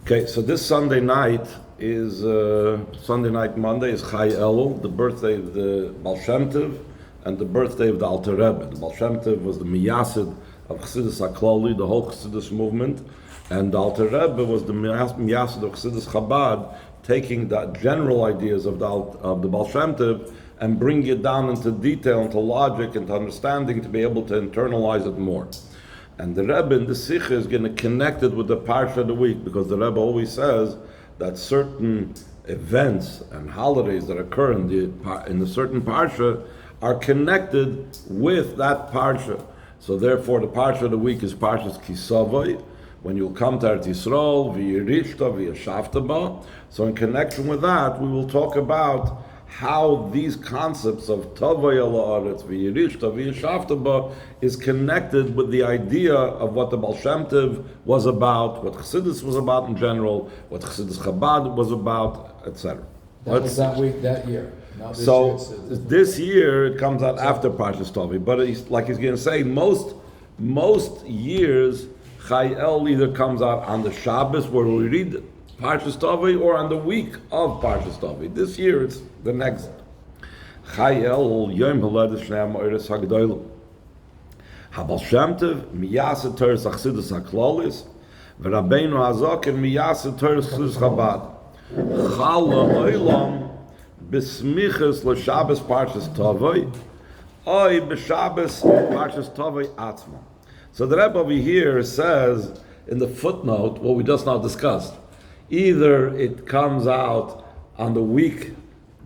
Okay, so this Sunday night is Monday is Chai Elul, the birthday of the Baal Shem Tov, and the birthday of the Alter Rebbe. The Baal Shem Tov was the Miyasid of Chassidus Haklalis, the whole Chassidus movement, and the Alter Rebbe was the Miyasid of Chassidus Chabad, taking the general ideas of the Baal Shem Tov and bring it down into detail, into logic, into understanding, to be able to internalize it more. And the Rebbe in the Sikha is going to connect it with the Parsha of the week, because the Rebbe always says that certain events and holidays that occur in the certain Parsha are connected with that Parsha. So therefore the Parsha of the week is Parshas Kisavai, when you'll come to Eretz Yisroel, v'yirishta v'yashavta ba. So in connection with that, we will talk about how these concepts of Tovo Eretz v'yirishta v'yashavta ba is connected with the idea of what the Baal Shem Tov was about, what Chassidus was about in general, what Chassidus Chabad was about, etc. That was that week, that year. Not this So year, this year it comes out after Parshas Tovi, but like he's going to say, most years Chai Elul either comes out on the Shabbos where we read Parshas Tovi, or on the week of Parshas Tovi. This year it's the next. Chai Elul Yom Haledes Shnei Ha'Moros HaGedolim. Baal Shem Tov Miyasid Torah Chassidus Haklalis, v'Rabbeinu Hazaken Miyasid Torah Chassidus Chabad. Chala Olam B'Smichas LaShabbos Parshas Tovi, Oy B'Shabbos Parshas Tovi Atzma. So the Rebbe over here says in the footnote what we just now discussed. Either it comes out on the week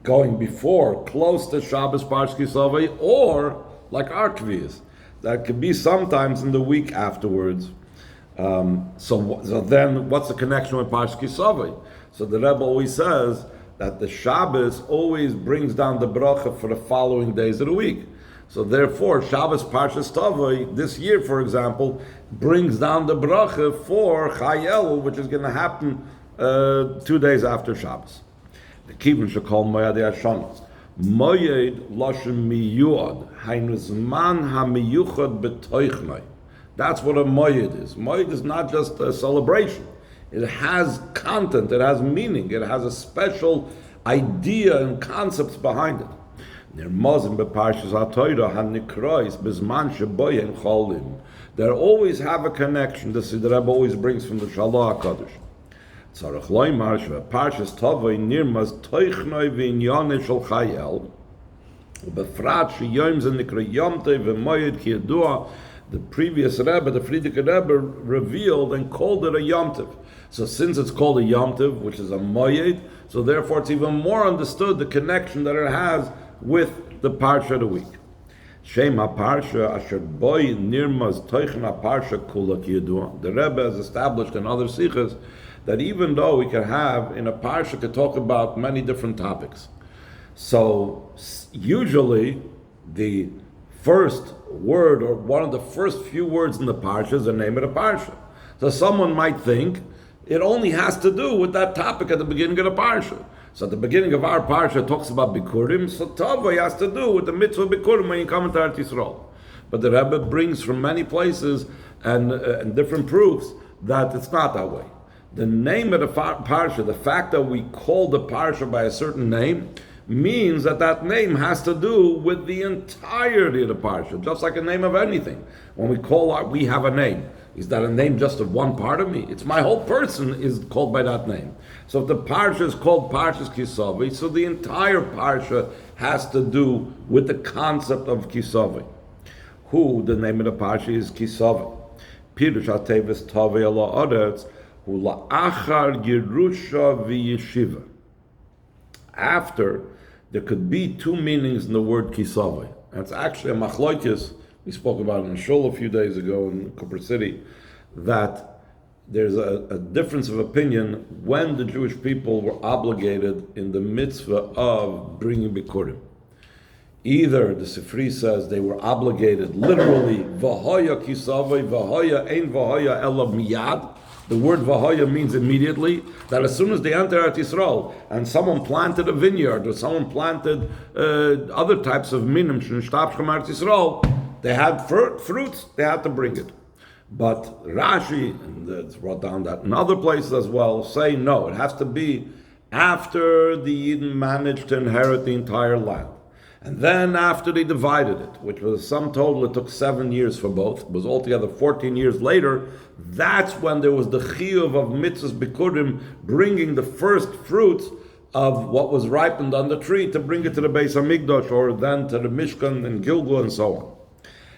going before, close to Shabbos Parshas Kisavai, or like our Kvias, that could be sometimes in the week afterwards. So then what's the connection with Parshas Kisavai? So the Rebbe always says that the Shabbos always brings down the bracha for the following days of the week. So therefore, Shabbos Parshas Tovo, this year, for example, brings down the bracha for Chai Elul, which is going to happen 2 days after Shabbos. The Kivin Shekol Moyad Yashana. Moyed Lashon Miyuad, Hainu Zman HaMiyuchad B'toichnai. That's what a Moyed is. Moyed is not just a celebration. It has content, it has meaning, it has a special idea and concepts behind it. They always have a connection. This is the Rebbe always brings from the Shalah HaKadosh. Parshas Tovo nirmaz toichnoi v'inyanei shel Chai Elul, ubefrat sheyom ze nikra Yom Tov v'moyed ki yadua. The previous Rebbe, the Frierdiker Rebbe, revealed and called it a Yom Tov. So since it's called a Yom Tov, which is a moyed, so therefore it's even more understood the connection that it has with the Parsha of the week. Shema Parsha Asher Boy Nirmaz Toichna Parsha Kula Ki Yadua. The Rebbe has established in other sichos that even though we can have in a Parsha could talk about many different topics, so usually the first word or one of the first few words in the Parsha is the name of the Parsha. So someone might think it only has to do with that topic at the beginning of the Parsha. So at the beginning of our Parsha it talks about Bikurim, so Tovo has to do with the mitzvah Bikurim when you come into Eretz Yisroel. But the Rebbe brings from many places and different proofs that it's not that way. The name of the Parsha, the fact that we call the Parsha by a certain name, means that that name has to do with the entirety of the Parsha, just like a name of anything. When we have a name. Is that a name just of one part of me? It's my whole person is called by that name. So if the Parsha is called Parshas Kisavai, so the entire Parsha has to do with the concept of Kisavai. Who, the name of the Parsha is Kisavai. Pirush HaTevis Tavei Ala Aretz, Hu La'achar Yerusha V'Yeshiva. After, there could be two meanings in the word Kisavai. That's actually a machlokes. We spoke about it in Shul a few days ago in Cooper City, that there's a difference of opinion when the Jewish people were obligated in the mitzvah of bringing Bikurim. Either the Sifri says they were obligated literally, V'hoya Kisavai, V'hoya Ein V'hoya Ela Miyad. The word V'hoya means immediately, that as soon as they enter Eretz Yisroel and someone planted a vineyard or someone planted other types of minim, Eretz Yisroel, they had fruits, they had to bring it. But Rashi, and it's brought down that in other places as well, say no, it has to be after the Yidden managed to inherit the entire land. And then after they divided it, which was sum total, it took 7 years for both, it was altogether 14 years later, that's when there was the chiyuv of mitzvahs bikurim, bringing the first fruits of what was ripened on the tree to bring it to the Beis HaMikdash, or then to the Mishkan and Gilgal and so on.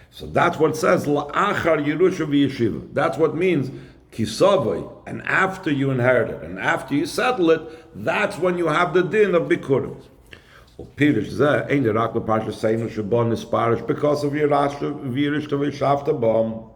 So that's what it says, la'achar Yerusha v'yeshiva. That's what means, kisavai, and after you inherit it, and after you settle it, that's when you have the din of bikurim. Pirish zeh, ein der rak leparsha seinu shabon nisparish, because of Yerusha v'yeshavta bom.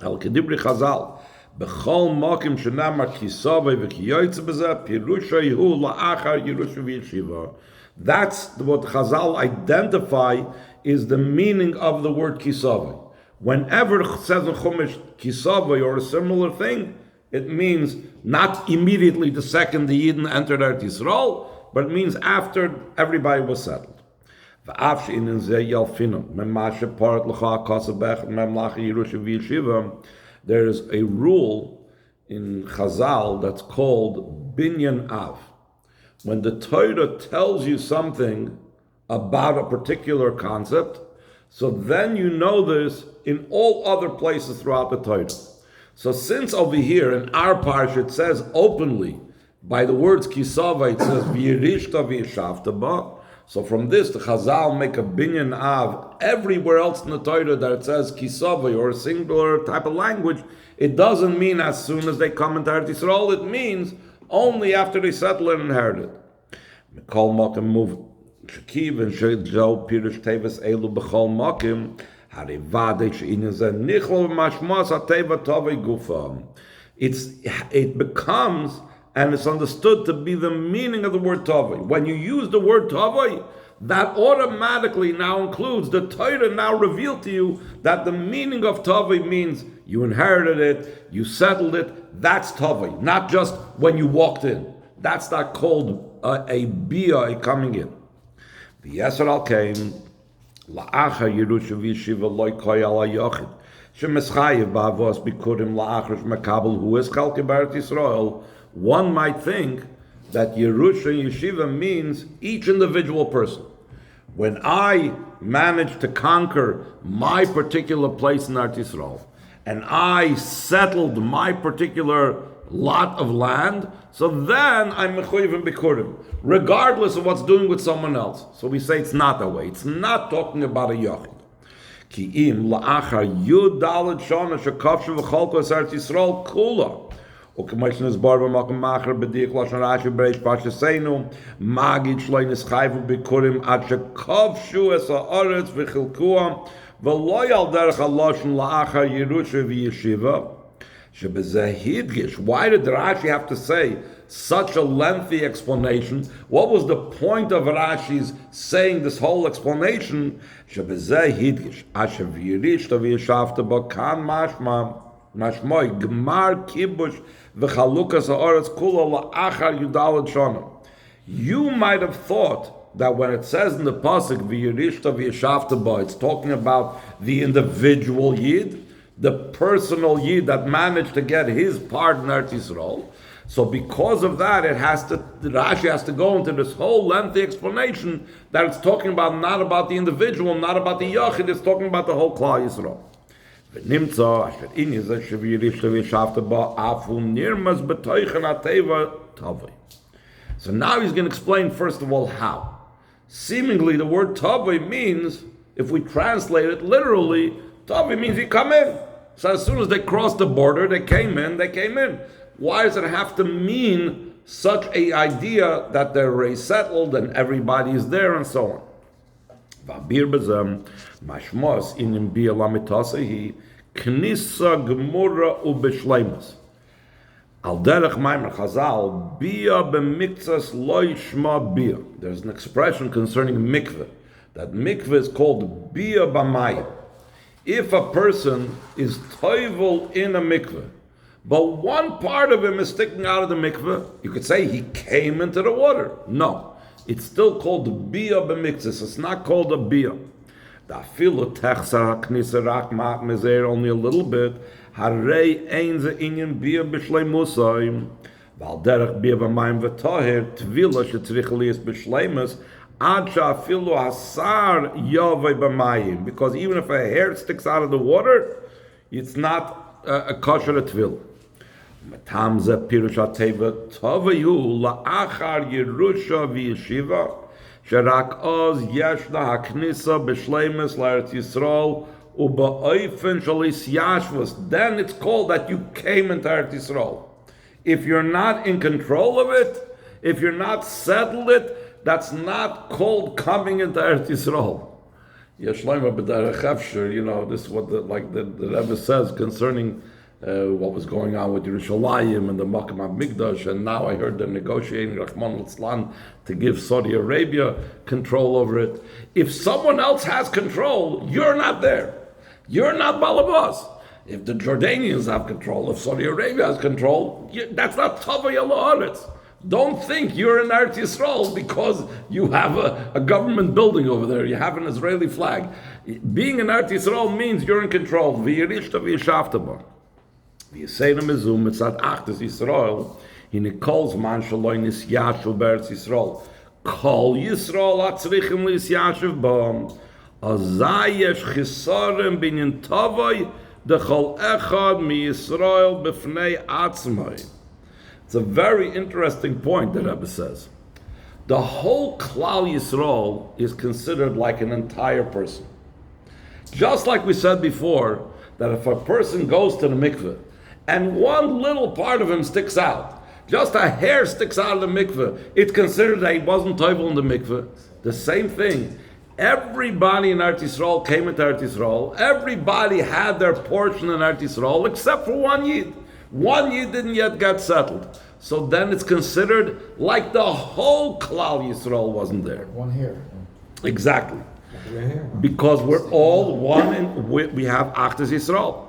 El kedibri chazal, b'chol mokim shenamar kisavai v'kiyoytze b'zeh, pirusha yehu la'achar Yerusha v'yeshiva. That's what Chazal identify is the meaning of the word kisavai. Whenever it says in Chumash kisavai or a similar thing, it means not immediately the second the Yidden entered Eretz Yisroel, but it means after everybody was settled. There is a rule in Chazal that's called binyan av. When the Torah tells you something about a particular concept, so then you know this in all other places throughout the Torah. So since over here in our parsha it says openly, by the words kisava, it says v'yirishta v'yishavta ba. So from this the Chazal make a binyan av. Everywhere else in the Torah that it says kisava or a singular type of language, it doesn't mean as soon as they come into Eretz Yisroel. It means only after they settle and inherit it. Mikol makim move shakiv and shejol pirush tevis elul b'chol makim harivade she'inin zeh nichol mashmas hateva tovei gufa. It becomes, and it's understood to be the meaning of the word tovei. When you use the word tovei, that automatically now includes the Torah now revealed to you that the meaning of tovei means you inherited it, you settled it. That's tovei, not just when you walked in. That's not called a bia coming in. The Yesar al came la'achar Yerusha v'yeshiva loy koy ala yochid shemeschayev ba'avos bikurim la'achar shmekabel hu es chalke b'Eretz Yisroel. One might think that Yerusha and Yeshiva means each individual person. When I managed to conquer my particular place in Eretz Yisroel, and I settled my particular lot of land, so then I'm mechuyev bikurim, regardless of what's doing with someone else. So we say it's not that way. It's not talking about a yochid. Ki im la'achar yud daled shana shekavshu v'cholko Eretz Yisroel kula. Ukemishn is barba makom macher b'diach lashon Rashi b'reish pashaseinu magid shloi nischayvu bikurim ad shekavshu es ha'aretz v'chilkuam v'lo yal derech halashon la'achar Yerusha v'yeshiva. Why did Rashi have to say such a lengthy explanation? What was the point of Rashi's saying this whole explanation? You might have thought that when it says in the pasuk v'yirishta v'yishavta ba, it's talking about the individual yid, the personal yid that managed to get his part in Eretz Yisroel. So because of that, Rashi has to go into this whole lengthy explanation that it's talking about not about the individual, not about the yachid, it's talking about the whole Klal Yisroel. So now he's going to explain first of all how. Seemingly the word Tovo means, if we translate it literally, Tovo means you come in. So as soon as they crossed the border, they came in. Why does it have to mean such an idea that they're already settled and everybody is there and so on? Mashmos in bia lamitasehi knisa gemura ubeshleimus. Al derech maimer chazal bia b'miktzas lo yishma bia. There's an expression concerning mikveh, that mikveh is called bia b'mayim. If a person is toivel in a mikveh, but one part of him is sticking out of the mikveh, you could say he came into the water. No, it's still called bia b'miktzas. It's not called a bia. Only a little bit. Harei ein ze inyan bia b'shleimusay. Val derech bia b'mayim v'toher, tvila shetzrich liyas b'shleimus, ad she'afilu hasar yavai b'mayim. Because even if a hair sticks out of the water, it's not a kosher tvil. Matam ze pirush ha-teva, Tovo la'achar Yerusha v'yeshiva, sherak oz yeshna haknisa b'shleimus l'Eretz Yisroel, uba'oifen shalis yashvus. Then it's called that you came into Eretz Yisroel. If you're not in control of it, if you're not settled it, that's not called coming into Eretz Yisroel. Yeshleima b'derech efshir, this is what the Rebbe says concerning what was going on with Yerushalayim and the Makam HaMikdash, and now I heard they're negotiating Rahman al-Islam to give Saudi Arabia control over it. If someone else has control, you're not there. You're not Balabas. If the Jordanians have control, if Saudi Arabia has control, that's not Tovo Haaretz. Don't think you're in Eretz Yisroel because you have a government building over there. You have an Israeli flag. Being in Eretz Yisroel means you're in control. V'yirishta v'yishavta ba. V'yiseinu mizum mitzad achtes Yisroel. Hine kol zman shaloi nis yashuv b'Eretz Yisroel. Kol Yisroel atzrichim lis yashuv ba. Azai yesh chisarim binyan Tovo dechol echad mi Yisroel b'fnei atzmai. It's a very interesting point that Rebbe says. The whole Klal Yisroel is considered like an entire person. Just like we said before, that if a person goes to the mikveh and one little part of him sticks out, just a hair sticks out of the mikveh, it's considered that he wasn't toivel in the mikveh. The same thing. Everybody in Eretz Yisroel came into Eretz Yisroel. Everybody had their portion in Eretz Yisroel except for one Yid. One Yid didn't yet get settled. So then it's considered like the whole Klal Yisroel wasn't there. One hair. Exactly. Because we're all one and we have Achtes Yisroel.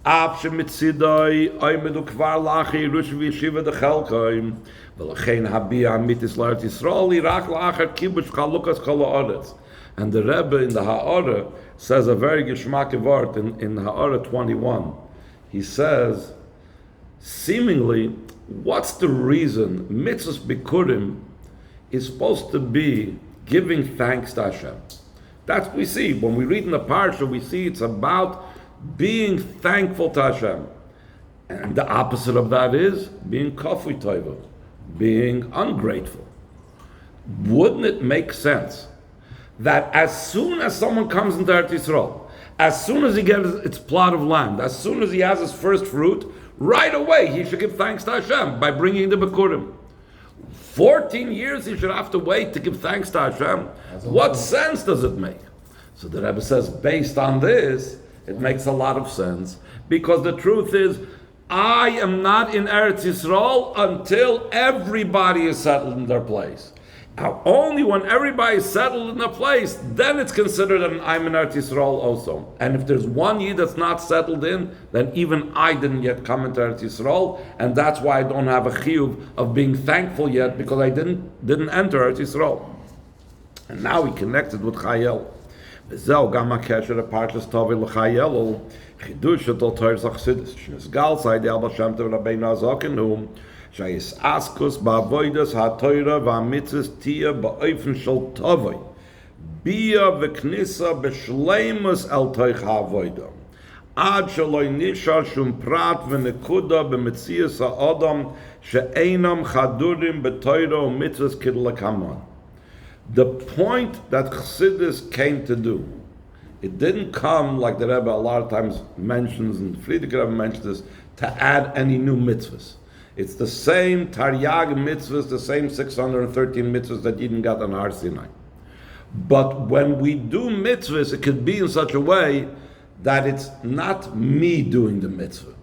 Ab shemitzidai oimedu kvar lachi rush v'yeshiva dechelkaim v'lachein habia amitis l'Eretz Yisroel irach la'achar kibush chalukas kol ha'aretz. And the Rebbe in the Ha'ara says a very geschmack word in Ha'ara 21. He says, seemingly, what's the reason mitzvahs bikurim is supposed to be giving thanks to Hashem? That's what we see. When we read in the parsha, we see it's about being thankful to Hashem. And the opposite of that is being kafui toiva, being ungrateful. Wouldn't it make sense that as soon as someone comes into Eretz Yisroel, as soon as he gets its plot of land, as soon as he has his first fruit, right away he should give thanks to Hashem by bringing the Bikurim? 14 years he should have to wait to give thanks to Hashem. What sense does it make? So the Rebbe says, based on this, it makes a lot of sense. Because the truth is, I am not in Eretz Yisroel until everybody is settled in their place. Now, only when everybody is settled in a place, then it's considered that I'm in Eretz Yisroel also. And if there's one Yid that's not settled in, then even I didn't yet come into Eretz Yisroel, and that's why I don't have a chiyuv of being thankful yet, because I didn't enter Eretz Yisroel. And now we connected with Chai Elul. V'zeu gam ha'kesher ha'parshas Tovo l'Chai Elul, chidush shel Torah Chassidus. Shnesgal sayde Baal Shem Tov Rabbeinu Azokenu, Chayus askus ba'avodas ha-Torah v'amitzvos tia ba'ofen shel Tovo, bia v'knisa b'shleimus el toich ha'avodah. Ad sheloi nishar shum prat v'nekuda b'metzias ha'adam she'einam chadurim b'Torah u'mitzvos kidlakaman. The point that Chassidus came to do, it didn't come, like the Rebbe a lot of times mentions, and the Frierdiker Rebbe mentions this, to add any new mitzvahs. It's the same Taryag mitzvahs, the same 613 mitzvahs that Yidden got on Har Sinai. But when we do mitzvahs, it could be in such a way that it's not me doing the mitzvah.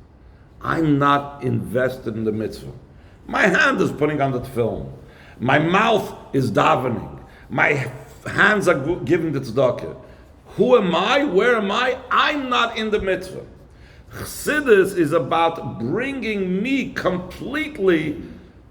I'm not invested in the mitzvah. My hand is putting on the tefillin. My mouth is davening. My hands are giving the tzedakah. Who am I? Where am I? I'm not in the mitzvah. Chassidus is about bringing me completely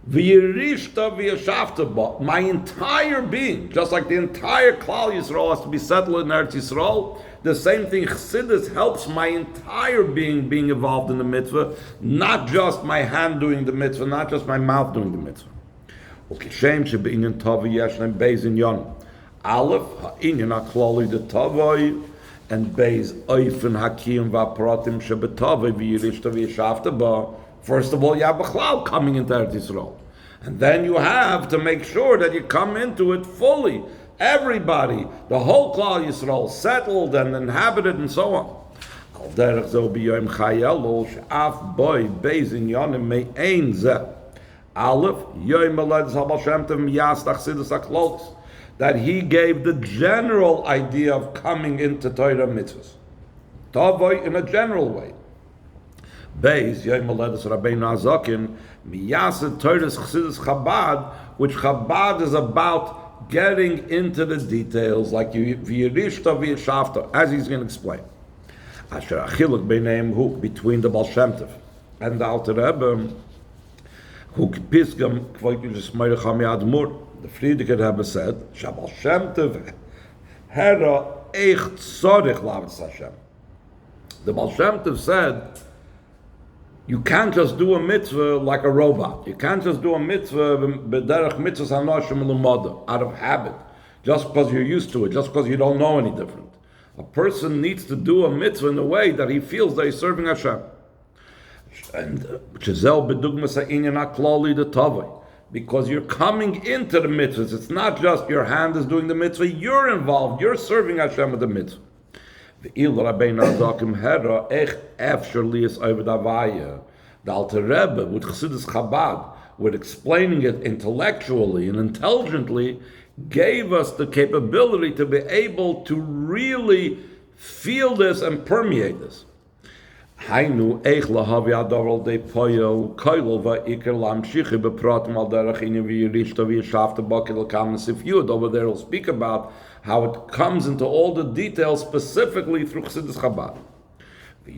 v'yirishta v'yashavta, my entire being, just like the entire Klal Yisroel has to be settled in Eretz Yisroel, The same thing, Chassidus helps my entire being involved in the mitzvah, not just my hand doing the mitzvah, not just my mouth doing the mitzvah. וכשם שבעניין Tovo יש להם בייז עניון. א', העניין הכללי דתובוי, and בייז אופן הקיים והפרטים שבתובוי וירישת וישבת בו. First of all, you have בכלל coming into Eretz Yisroel. And then you have to make sure that you come into it fully. Everybody, the whole Klal Yisrael, settled and inhabited and so on. Al derech zo b'yom Chai Elul, she'af boi beiz inyonim me'ein zeh. Aleph, Yom Aledes Baal Shem Tov miyas Chassidus Haklalis, that he gave the general idea of coming into Torah and Mitzvos. Tovo in a general way. Beis, Yom Aledes Rabbeinu Azakin, miyas Torah's Chassidus Chabad, which Chabad is about getting into the details, like v'yirishta v'yishavta, as he's going to explain. Asher achiluk b'neim hu, between the Baal Shem Tov and the Alter Rebbe, who piskam kvoit just meire chami admur. The Frierdiker Rebbe said, "Baal Shem Tov hera echt tzorich lavetz Hashem." The Baal Shem Tov said, you can't just do a mitzvah like a robot. You can't just do a mitzvah b'derech mitzvahs hanoshim l'moda, out of habit, just because you're used to it, just because you don't know any different. A person needs to do a mitzvah in a way that he feels that he's serving Hashem. And because you're coming into the mitzvahs, it's not just your hand is doing the mitzvah, you're involved, you're serving Hashem with the mitzvah. The Alter Rebbe with Chassidus Chabad, with explaining it intellectually and intelligently, gave us the capability to be able to really feel this and permeate this. Over there it'll speak about how it comes into all the details specifically through Chassidus Chabad. It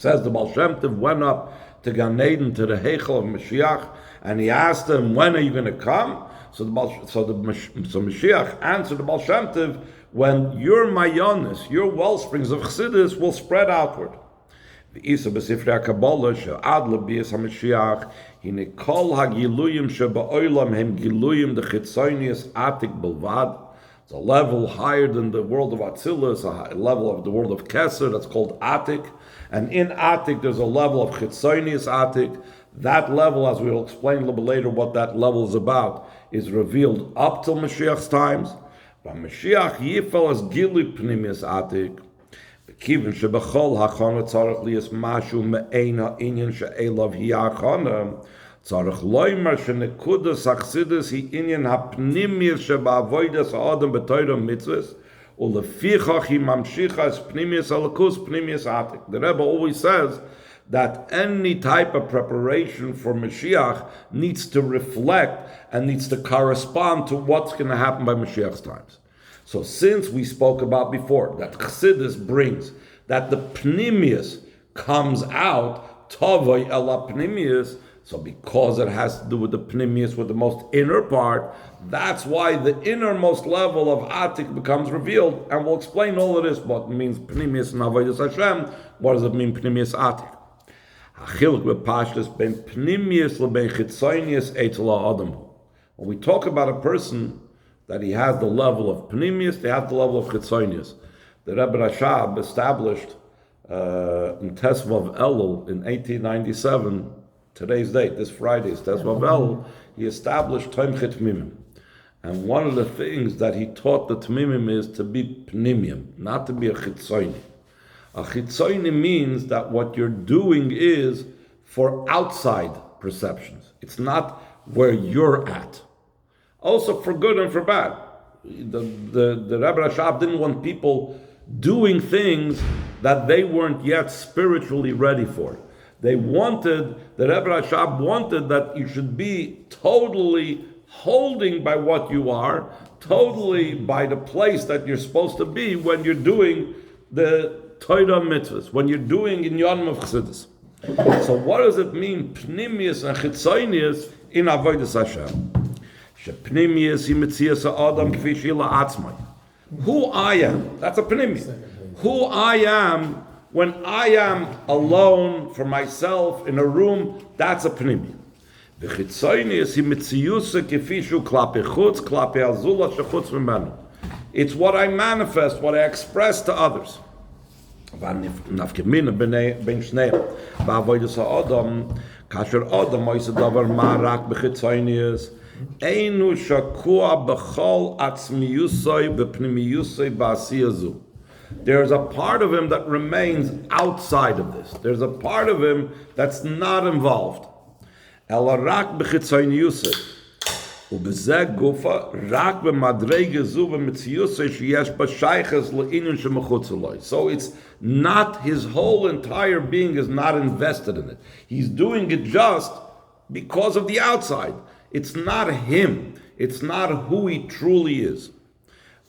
says the Baal Shem Tov went up to Gan Eden, to the Heichel of Mashiach, and he asked him, when are you going to come? So Mashiach answered the Baal Shem Tov, when your mayonis, your wellsprings of Chassidus will spread outward. The Isa b'Sifrei HaKabbalah she'ad l'bias HaMashiach hine kol ha'giluyim she'ba'olam hem giluyim dechitzonius atik belvad. It's a level higher than the world of Atzilus, a level of the world of Keser, that's called Atik. And in Atik, there's a level of Chitzonius Atik. That level, as we'll explain a little bit later what that level is about, is revealed up till Mashiach's times. But Mashiach yifel as Gili Pnimius Atik. Kivin shebechol hachana tzarech liyas mashu me'ein ha'inyan she'elav hi ha'achana. Tzarech loimer shenekudas hachsidus hi inyan ha'pnimius she'ba'avoidas ha'adam b'toyra mitzvahs. The Rebbe always says that any type of preparation for Mashiach needs to reflect and needs to correspond to what's going to happen by Mashiach's times. So since we spoke about before that Chassidus brings that the Pnimius comes out, Tovo ela Pnimius, so because it has to do with the Pnimius, with the most inner part, that's why the innermost level of Atik becomes revealed, and we'll explain all of this, what it means Pnimius and Avodas Hashem, what does it mean Pnimius Atik? When we talk about a person, that he has the level of Pnimius, they have the level of Chitzonius. The Rebbe Rashab established in Tevov Elul in 1897, today's date, this Friday is Tevov Elul, he established Tomchei Tmimim. And one of the things that he taught the Tmimim is to be Pnimium, not to be a Chitzoni. A Chitzoni means that what you're doing is for outside perceptions. It's not where you're at. Also for good and for bad. The Rebbe Rashab didn't want people doing things that they weren't yet spiritually ready for. The Rebbe Rashab wanted that you should be totally holding by what you are, totally by the place that you're supposed to be when you're doing the Torah and Mitzvos, when you're doing in Yom of Chassidus. So what does it mean, Pnimius and Chitzonius in Avodas Hashem? Shepnimius Yimetzias Adam Kfi Shila Atzmai. Who I am, that's a Pnimius. Who I am when I am alone for myself in a room, that's a Pnimius. V'chitzonius Yimetziusa Kfi Shu Klape Chutz, Klape Azula Shechutz V'menu. It's what I manifest, what I express to others. נפקמינה בין שניהם. בעבודת האדם, כאשר אדם עושה דבר מה רק בחיצוניוס, אינו שקוע בכל עצמיוסוי ופנימיוסוי בעשייה זו. There's a part of him that remains outside of this. There's a part of him that's not involved. אלא רק בחיצוניוסוי. ובזה גופה רק במדרגה זו ומציוסי שיש בה שייכס לעניין שמחוץ אליי. So it's not, his whole entire being is not invested in it. He's doing it just because of the outside. It's not him. It's not who he truly is.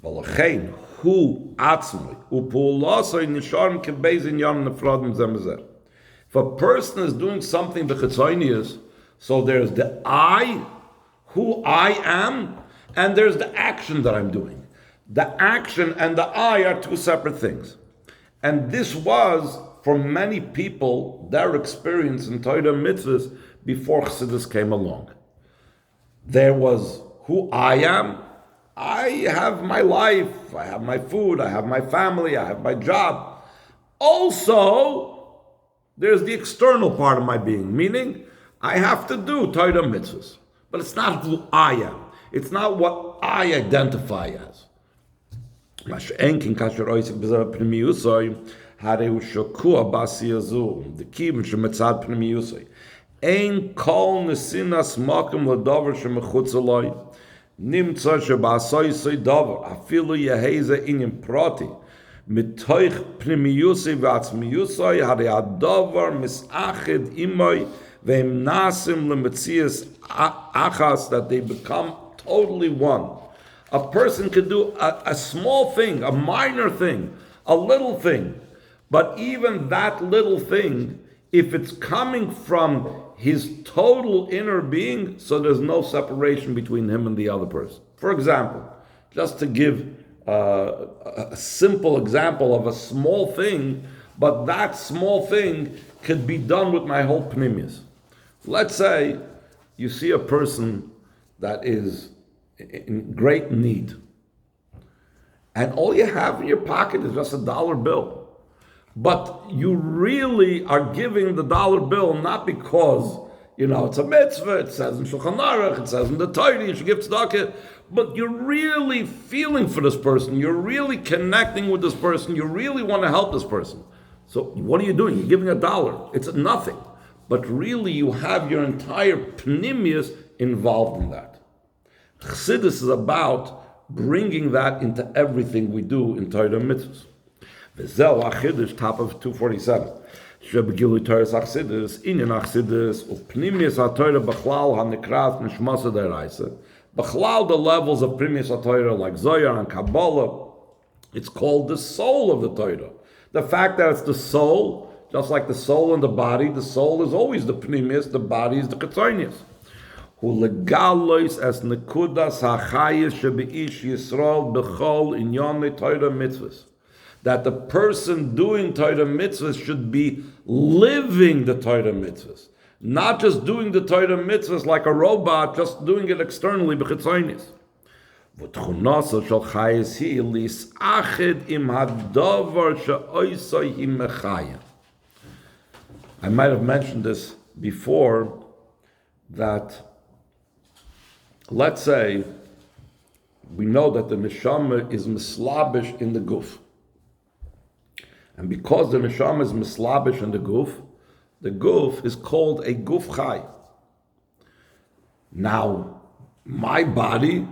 ולכן הוא עצמי ופעולוסי נשארים כבייס עניין נפרדים זה מזה. If a person is doing something בחיצוניוס, so there's the I, who I am, and there's the action that I'm doing. The action and the I are two separate things. And this was, for many people, their experience in Torah and Mitzvos before Chassidus came along. There was who I am. I have my life, I have my food, I have my family, I have my job. Also, there's the external part of my being, meaning I have to do Torah and Mitzvos. But it's not who I am. It's not what I identify as. The key shemitzad pnimiusay. Ein kol nesinas makom ledavar shemechutz alay. Nimtza shebasoysay davar. Afilu yeheze inyim prati. Mitoich pnimiusay v'atzmiusay. Harei adavar misached imay. Ve'im nasim lemetzias achas, that they become totally one. A person can do a small thing, a minor thing, a little thing, but even that little thing, if it's coming from his total inner being, so there's no separation between him and the other person. For example, just to give a simple example of a small thing, but that small thing could be done with my whole pnimius. Let's say you see a person that is in great need, and all you have in your pocket is just $1 bill. But you really are giving the $1 bill not because, it's a mitzvah, it says in Shulchan Aruch, it says in the Torah, you should give tzedakah, but you're really feeling for this person, you're really connecting with this person, you really want to help this person. So what are you doing? You're giving $1. It's nothing. But really you have your entire pnimius involved in that. Chassidus is about bringing that into everything we do in Torah and Mitzvos. V'zeh achidush, top of 247. Shebegilu Torah Chassidus, inyan Chassidus, u'pnimius haTorah b'chlal hanikrat nishmasa deraisa. B'chlal, the levels of pnimius haTorah like Zohar and Kabbalah, it's called the soul of the Torah. The fact that it's the soul, just like the soul and the soul is always the pnimius, the body is the chitzonius. Hu legalois as nekudas hachayus shebeish Yisroel bechol inyanei Torah mitzvos. That the person doing Torah mitzvahs should be living the Torah mitzvahs, not just doing the Torah mitzvahs like a robot, just doing it externally b'chitzonius. V'tchunaso shel Chayus hi lisached im hadavar she'oisoi im mechayim. I might have mentioned this before, that let's say we know that the neshama is mislabish in the guf. And because the neshama is mislabish in the guf is called a guf chai. Now, my body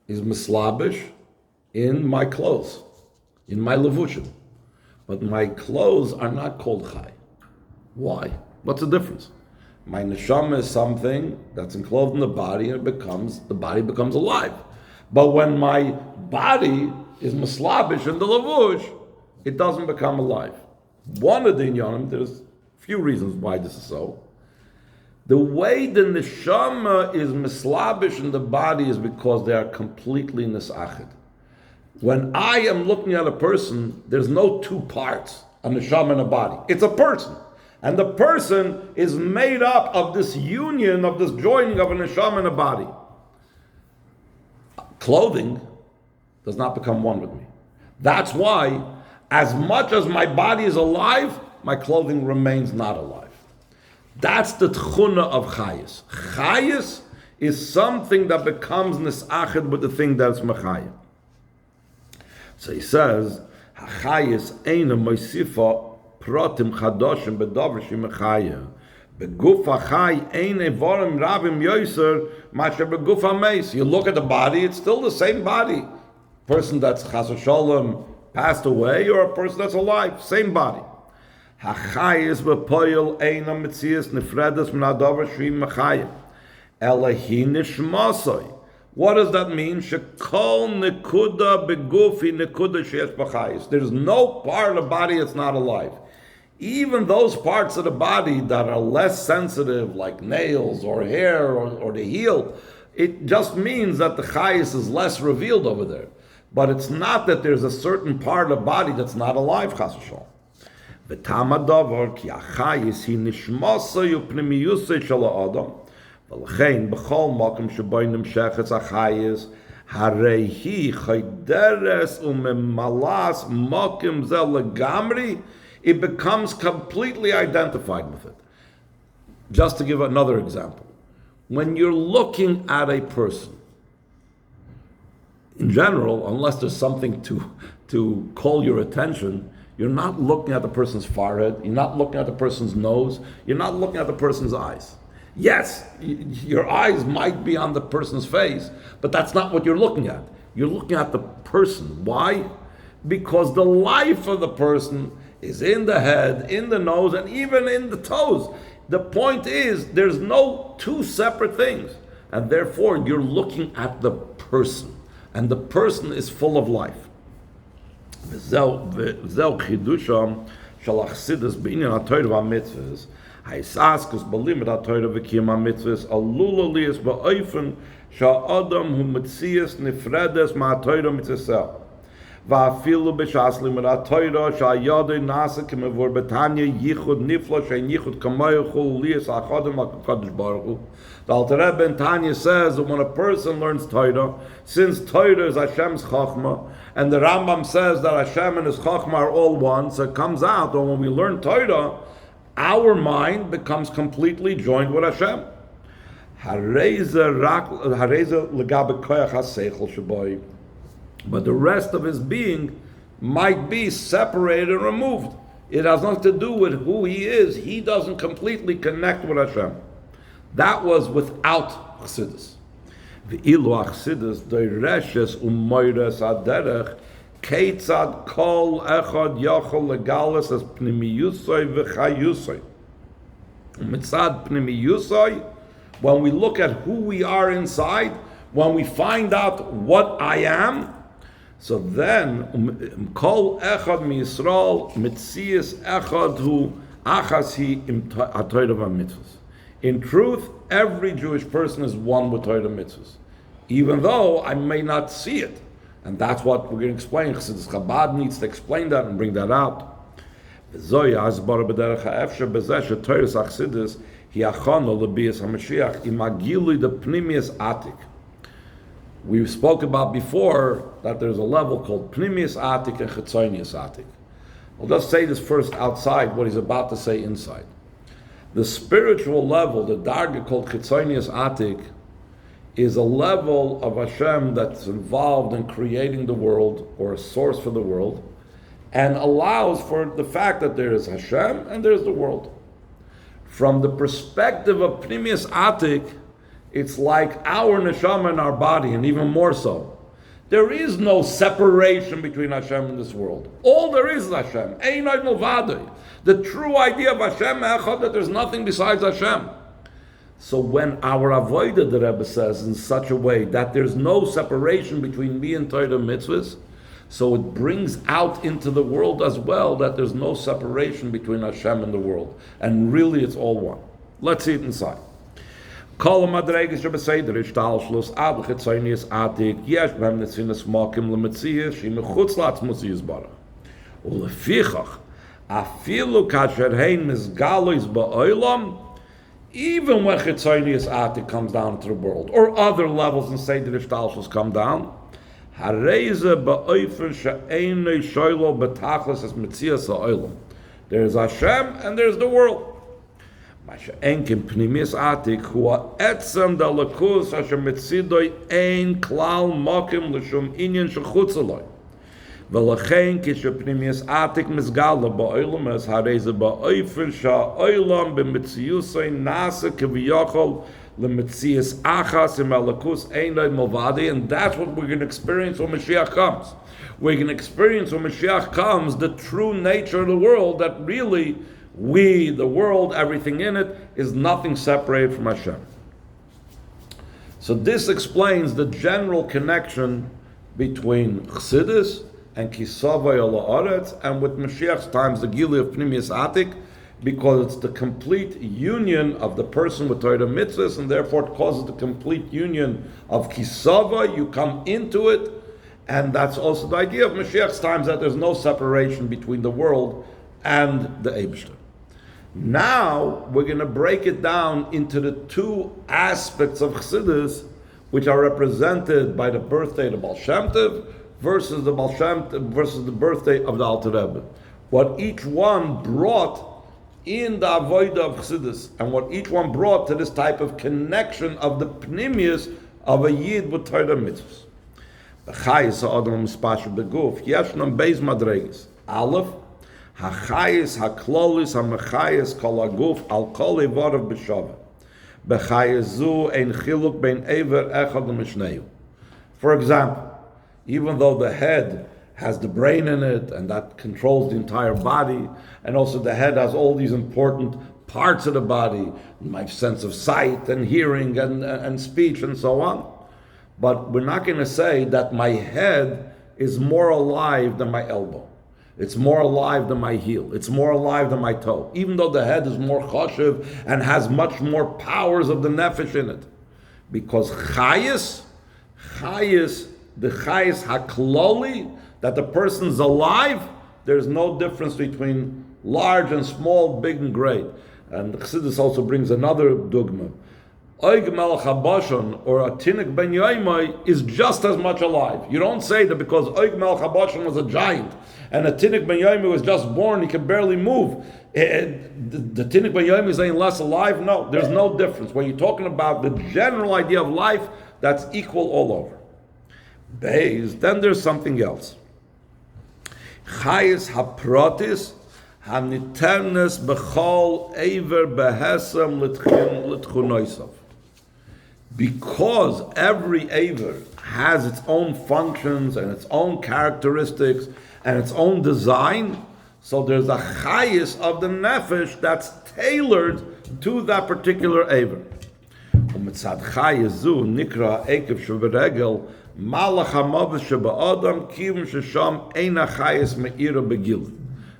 is mislabish in my clothes, in my levushim. But my clothes are not called chai. Why? What's the difference? My neshama is something that's enclosed in the body, and the body becomes alive. But when my body is mislabish in the lavush, it doesn't become alive. One of the inyanim, there's few reasons why this is so. The way the neshama is mislabish in the body is because they are completely nisachid. When I am looking at a person, there's no two parts, a neshama and a body. It's a person. And the person is made up of this union, of this joining of a neshama and a body. Clothing does not become one with me. That's why, as much as my body is alive, my clothing remains not alive. That's the tchuna of Chayus. Chayus is something that becomes nisachid with the thing that's mechayim. So he says, Chayus eina moisifa protim chadoshim bedavar shemechayim. Beguf hachay eina vorim rabim yoser masher beguf hameis. You look at the body; it's still the same body. Person that's chas v'sholem passed away, or a person that's alive, same body. Hachayis b'poyel eina mitzias nefredas min hadavar shvim mechayim. Elahi nishmasoi. What does that mean? Shekol nekuda begufi nekuda sheyesh b'chayis. There's no part of the body that's not alive. Even those parts of the body that are less sensitive, like nails or hair or the heel, it just means that the chayis is less revealed over there. But it's not that there's a certain part of the body that's not alive, chas v'sholem. V'tam hadavar ki achayis hi nishmasoi upnimiyusei shel ha'adam. V'lechein b'chol makom sheboi nimshechet achayis harei hi chayderes umemalas makom ze legamri. It becomes completely identified with it. Just to give another example. When you're looking at a person, in general, unless there's something to call your attention, you're not looking at the person's forehead, you're not looking at the person's nose, you're not looking at the person's eyes. Yes, your eyes might be on the person's face, but that's not what you're looking at. You're looking at the person. Why? Because the life of the person is in the head, in the nose, and even in the toes. The point is, there's no two separate things. And therefore, you're looking at the person. And the person is full of life. V'zeu chidusham shel Chassidus b'inyan Torah and Mitzvos. Ha'isaskus b'limud Torah v'kiyum Mitzvos alul liyas ba'ofen sha'adam hu mitzias nifredes ma'Torah mitzvosel. Va'afilu b'shas limud Torah sha'yadei nasa k'mevur betanya yichud nifla she'en yichud kamayuchu liyas achadam ha'kadosh baruch hu. The Alter Rebbe in Tanya says that when a person learns Torah, since Torah is Hashem's Chachma, and the Rambam says that Hashem and His Chachma are all one, so it comes out that when we learn Torah, our mind becomes completely joined with Hashem. But the rest of his being might be separated and removed. It has nothing to do with who he is. He doesn't completely connect with Hashem. That was without Chassidus. V'ilu Chassidus doireshes u'moires aderech keitzad kol echad yachol legalis as pnimiyusoi v'chayusoi. Mitzad pnimiyusoi, when we look at who we are inside, when we find out what I am, so then kol echad miYisrael mitzias echad hu achas hi im Torah and Mitzvos. In truth, every Jewish person is one with Torah and Mitzvos, even though I may not see it. And that's what we're going to explain. Chassidus Chabad needs to explain that and bring that out. We spoke about before that there's a level called Pnimius Atik and Chitzonius Atik. I'll just say this first outside, what he's about to say inside. The spiritual level, the darga called Chitzonius Atik, is a level of Hashem that's involved in creating the world, or a source for the world, and allows for the fact that there is Hashem and there's the world. From the perspective of Pnimius Atik, it's like our neshama and our body, and even more so. There is no separation between Hashem and this world. All there is Hashem. Ein od milvado. The true idea of Hashem, that there's nothing besides Hashem. So when our avodah, the Rebbe says, in such a way that there's no separation between me and Torah and Mitzvos, So it brings out into the world as well that there's no separation between Hashem and the world. And really it's all one. Let's see it inside. Kol madreges shebeseder ishtalshlos ad chitzonius atik yesh behem netzinas makim lemetzias shi mechutz latzmus yizbarach ulefichach afilu kasher hein misgalois ba'olam, even when chitzonius atik comes down to the world or other levels in seder ishtalshlos come down, hareze ba'oifen she'enei shoylo betachlis as metzias ha'olam. There's Hashem and there's the world. Enkim pnimis atik hua etzem da lakus asher mitzidoy ein klal mokim l'shum inyan shechutz aloi. V'lachein kishe pnimis atik mizgala ba'olam es hareze ba'oifen sha'olam b'mitziusay nasa kiviyachol l'mitzias achas im alakus einay malvadi, and that's what we're going to experience when Mashiach comes. We're going to experience when Mashiach comes the true nature of the world, that really we, the world, everything in it, is nothing separated from Hashem. So this explains the general connection between Chassidus and Kisavay ala Aretz, and with Mashiach's times, the Gili of Pnimius Atik, because it's the complete union of the person with Torah and Mitzvos, and therefore it causes the complete union of Kisavay. You come into it, and that's also the idea of Mashiach's times, that there's no separation between the world and the Eibishter. Now we're going to break it down into the two aspects of Chassidus, which are represented by the birthday of the Baal Shem Tov versus the Baal Shem Tov versus the birthday of the Alter Rebbe. What each one brought in the avodah of Chassidus, and what each one brought to this type of connection of the pnimius of a yid with Torah and Mitzvos. The Chayus ha'adam mispashu beguf yeshnam beis madreges. Aleph, Chayus Haklalis HaMechayus Kol HaGuf Al Kol Eivarav B'Shavah B'Chayus Zu Ein Chiluk Bein Eiver Echad L'Mishneu. For example, even though the head has the brain in it, and that controls the entire body, and also the head has all these important parts of the body, my sense of sight and hearing and speech and so on, but we're not going to say that my head is more alive than my elbow. It's more alive than my heel. It's more alive than my toe. Even though the head is more choshev and has much more powers of the nefesh in it. Because Chayus, the Chayus Haklali, that the person's alive, there's no difference between large and small, big and great. And the Chassidus also brings another dogma. Oig Melech HaBashan or a Tinnik Ben Yaimai is just as much alive. You don't say that because Oig Melech HaBashan was a giant and a Tinnik Ben Yaimai was just born, he can barely move. The Tinnik Ben Yaimai is any less alive? No, there's no difference. When you're talking about the general idea of life, that's equal all over. Then there's something else. Chayus HaProtis HaNiternes B'chol Eiver Behesem L'tchunoisav. Because every Eiver has its own functions and its own characteristics and its own design, so there's a chayus of the nefesh that's tailored to that particular Eiver. U'mitzad chayus zu nikra ekev sheberegel malach hamavis shebe'adam kivim shesham eina chayus me'ira begil.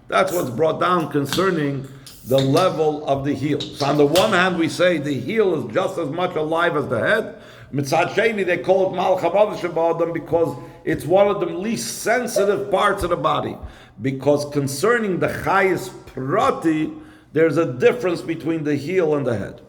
That's what's brought down concerning the level of the heel. So on the one hand, we say the heel is just as much alive as the head. Mitzad Sheni, they call it Malach HaMavish Ba'adam because it's one of the least sensitive parts of the body. Because concerning the Chayus Prati, there's a difference between the heel and the head.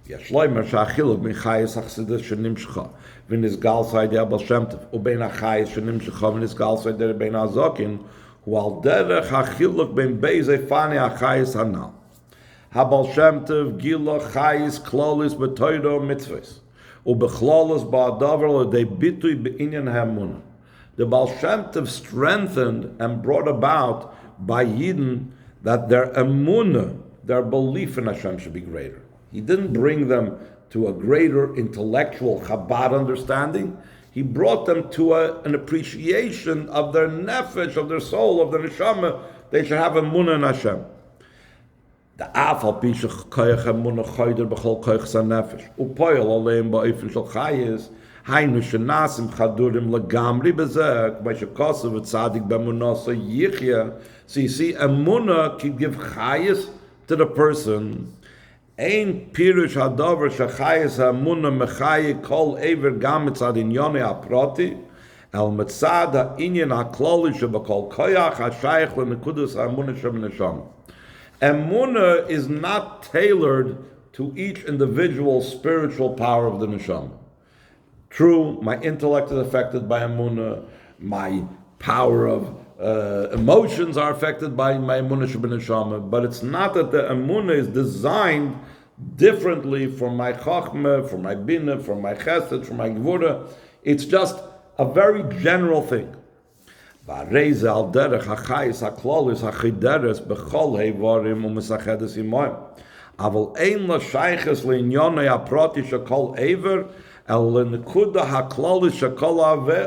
Yashloimer Shachiluk min Chayus Chassidus Shenimshcha v'nizgal Saydei Baal Shem Tov u'bein HaChayus Shenimshcha v'nizgal Saydei bein HaZokin while derech hachiluk ben beizei fani hachayis hanal. Baal Shem Tov gila chayis klalis b'toiro mitzvos u'bechlalis ba'adavar l'dei bitui be'inyan ha'emunah. The Baal Shem Tov strengthened and brought about by Yidden that their emunah, their belief in Hashem, should be greater. He didn't bring them to a greater intellectual Chabad understanding. He brought them to an appreciation of their nefesh, of their soul, of their neshama. They should have emunah in Hashem. The afal pishach koyach emunah choyder b'chol koyach sa nefesh upoyel aleim ba'ifin shel chayis היינו שנעשים חדורים לגמרי בזה, כמו שכוסף וצדיק באמונתו יחיה. So you see, emunah can give chayus to the person. Ein pirush hadavar shachayus emunah mechaye kol ever gam mitzad inyone aprati, el mitzad ha'inyan ha'kloli shebakol koyach ha'shayach le'nekudus ha'emunah shebenesham. Emunah is not tailored to each individual spiritual power of the neshama. True, my intellect is affected by emunah, my power of emotions are affected by my emunah shebeneshama, but it's not that the emunah is designed differently for my chachma, for my bina, for my chesed, for my gvura. It's just a very general thing. V'arei ze al derech hachayus haklalis hachideres b'chol heivarim u'mesachedes imoim. Aval ein la shayches le'inyonei haprati shekol eiver el le'nekuda haklalis shekol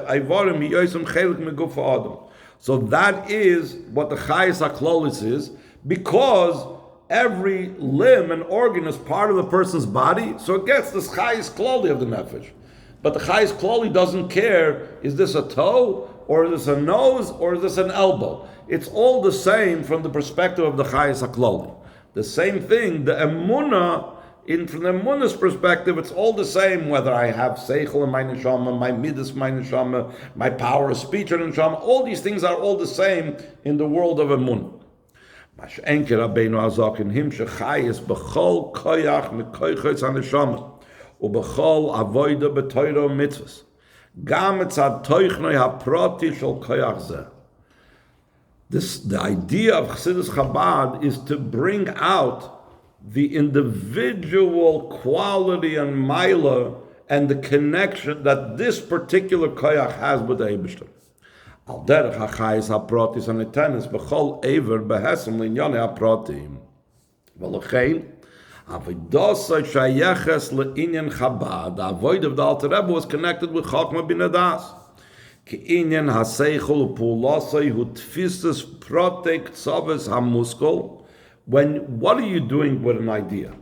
aivarim hiyosim chelik meguf ha'adam. So that is what the Chayus Haklalis is, because every limb and organ is part of the person's body, so it gets this Chayus Kloli of the Nefesh. But the Chayus Kloli doesn't care, is this a toe, or is this a nose, or is this an elbow? It's all the same from the perspective of the Chayus Hakloli. The same thing, the Emunah, from the Emunah's perspective, it's all the same whether I have Seichel in my Neshama, my Midas, my Neshama, my power of speech in Neshama. All these things are all the same in the world of Emunah. Mash'enke Rabbeinu Azak in him shechayis b'chol koyach mikoychos haneshama u'b'chol avoida b'Torah and Mitzvos gam etzad toichnoi haprati shel koyach zeh. The idea of Chassidus Chabad is to bring out the individual quality and maila and the connection that this particular koyach has with the Eibishter. Al derech hachayis hapratis hanetenes b'chol eiver behesem linyane hapratim. V'lechein, avidosai shayeches le'inyan Chabad. The avoid of the Alter Rebbe was connected with Chachma bin Adas. Ki'inyan haseichel u'pulasai hu tfisis protek tzaves hamuskol. What are you doing with an idea?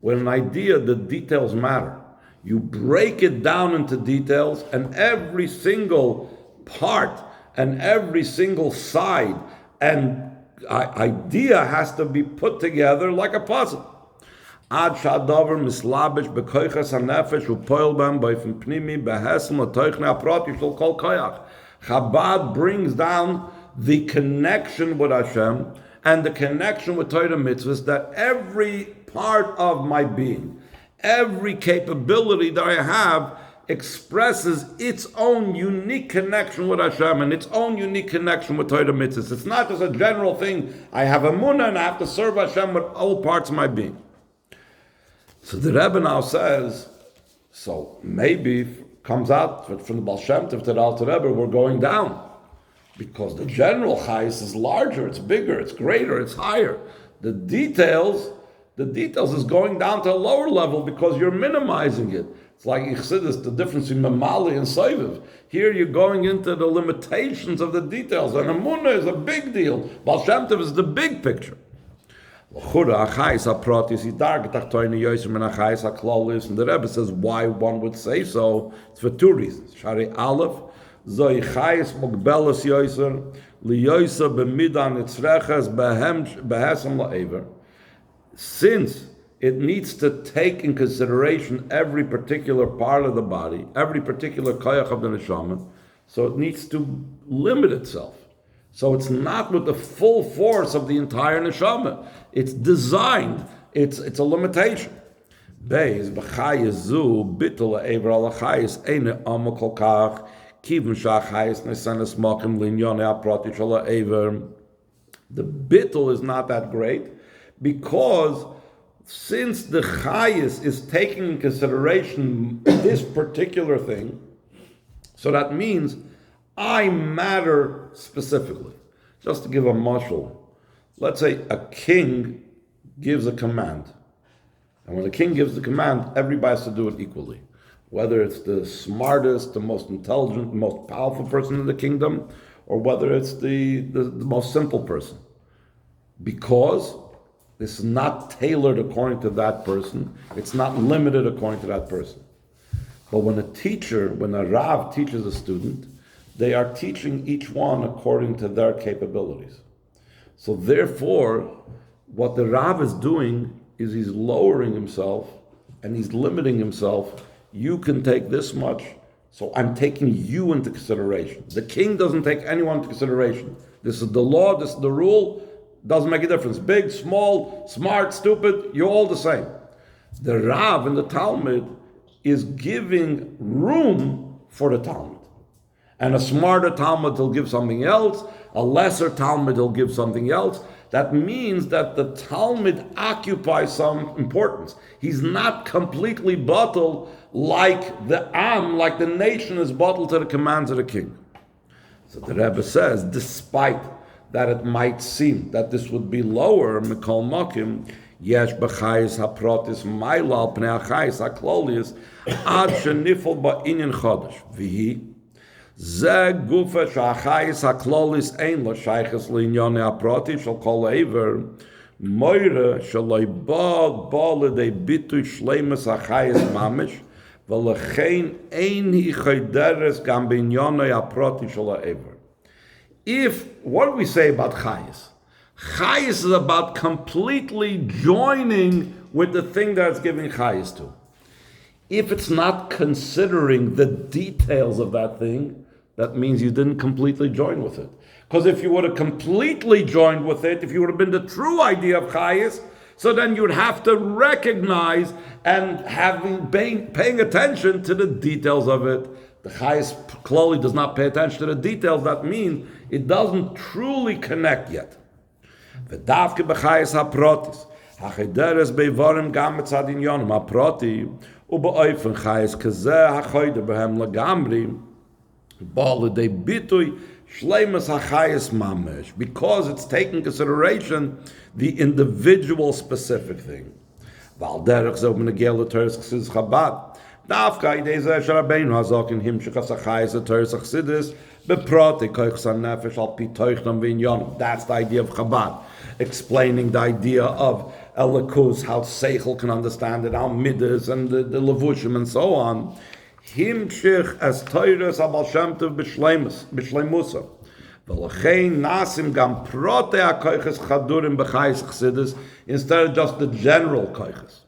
With an idea, the details matter. You break it down into details, and every single part and every single side and idea has to be put together like a puzzle. Ad shadavar mislabish bekoychas hanefesh upoil bam b'ifim pnimi behesem l'toichne aprati shel kol koyach. Chabad brings down the connection with Hashem and the connection with Torah and Mitzvos, that every part of my being, every capability that I have expresses its own unique connection with Hashem and its own unique connection with Torah and Mitzvos. It's not just a general thing, I have a munah and I have to serve Hashem with all parts of my being. So the Rebbe now says, so maybe comes out from the Baal Shem Tov to the Alter Rebbe, we're going down. Because the general Chayus is larger, it's bigger, it's greater, it's higher. The details is going down to a lower level because you're minimizing it. It's like Chassidus, the difference between Mamali and Soiviv. Here you're going into the limitations of the details. And Emunah is a big deal. Baal Shem Tov is the big picture. And the Rebbe says why one would say so. It's for two reasons. Shari Aleph, Zoi Chayus Mugbelas Yoiser, Liyoisa Bemidan Itzreches Behesem La'ever. Since it needs to take in consideration every particular part of the body, every particular koyach of the neshama, so it needs to limit itself. So it's not with the full force of the entire neshama. It's designed. It's a limitation. Beis b'chayezu bitul ever al chayes eine amakol kach. The bittul is not that great because since the Chayus is taking in consideration this particular thing, so that means I matter specifically. Just to give a mashal, let's say a king gives a command, and when the king gives the command, everybody has to do it equally. Whether it's the smartest, the most intelligent, the most powerful person in the kingdom, or whether it's the most simple person. Because this is not tailored according to that person, it's not limited according to that person. But when a Rav teaches a student, they are teaching each one according to their capabilities. So therefore, what the Rav is doing is he's lowering himself and he's limiting himself. You can take this much, so I'm taking you into consideration. The king doesn't take anyone into consideration. This is the law, this is the rule, doesn't make a difference. Big, small, smart, stupid, you're all the same. The Rav in the Talmud is giving room for the Talmud. And a smarter Talmud will give something else, a lesser Talmud will give something else. That means that the Talmud occupies some importance. He's not completely bottled like the like the nation is bottled to the commands of the king. So the Rebbe says, despite that it might seem that this would be lower, Mikol Mokim, Yesh b'chayis haprotis maila al pnei hachayis haklalis ad shenifol ba'inyan chodesh. V'hi ze gufa sh'achayis haklalis ein lo shayches l'inyonei haproti shel kol eiver moire shaloi ba l'dei bitui shleimus hachayis mamish v'lechein ein hi choderes gam b'inyonei haproti shel eiver. If, what do we say about Chayus? Chayus is about completely joining with the thing that it's giving Chayus to. If it's not considering the details of that thing, that means you didn't completely join with it. Because if you would have completely joined with it, if you would have been the true idea of Chayus, so then you would have to recognize and paying attention to the details of it. The Chayus clearly does not pay attention to the details. That means it doesn't truly connect yet. V'davke b'chayus haprotis hachederes beivarim gam mitzad inyonim haproti ubeoifen chayus kazeh hachoyder behem lagamri ba l'dei bitui shleimus hachayus mamesh, because it's taking consideration the individual specific thing. V'al derech zeh b'negel l'Torah Chassidus Chabad dafka idei zeh sh'Rabbeinu hazokin himshachas hachayus l'Torah Chassidus beproti koichs hanefesh al pi toichnam v'inyonim. That's the idea of Chabad, explaining the idea of Elikus, how Seichel can understand it, how Midas and the Levushim and so on. Himshich as Torahs Baal Shem Tov b'shleimusa. V'lechein nasim gam prote ha-koiches chadurim b'chayis Chassidus, instead of just the general koiches.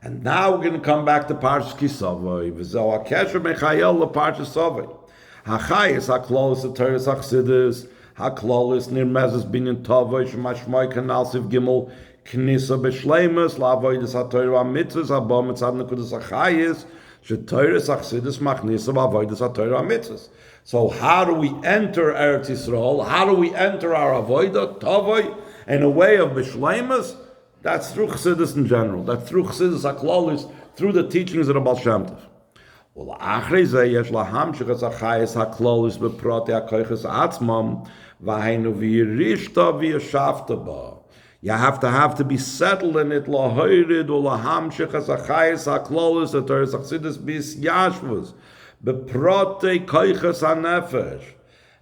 And now we're going to come back to Parshas Kisavoi. V'zo ha-kesher mechayel le-Parshas Sovoi. Ha-chayis ha-klolis ha-Torahs ha-Chassidus, ha-klolis nirmezes binyan Tovo shemashmoi kanal siv gimel knisa b'shleimus la'avodas ha-Torah and Mitzvos haba mitzad nekudas ha-chayis she-Torahs ha-Chassidus machnisa b'avodas ha-Torah and Mitzvos. So how do we enter Eretz Yisroel? How do we enter our avodah, Tovo, in a way of b'shleimus? That's through Chassidus in general. That's through Chassidus Haklalis, through the teachings of the Baal Shem Tov. ולאחרי זה יש להמשיך את החייס הכלולוס בפרוטי הכויכס עצמם והיינו וירישת וישבת בה. You have to be settled in it להוריד ולהמשיך את החייס הכלולוס את תורס Chassidus בישיישבוס בפרוטי כויכס הנפש.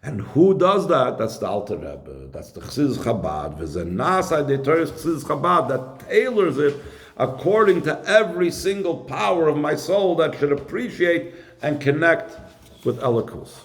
And who does that? That's the Alter Rebbe. That's the Chassidus Chabad. V'ze nasa de Torah's Chassidus Chabad that tailors it according to every single power of my soul that should appreciate and connect with Elikus.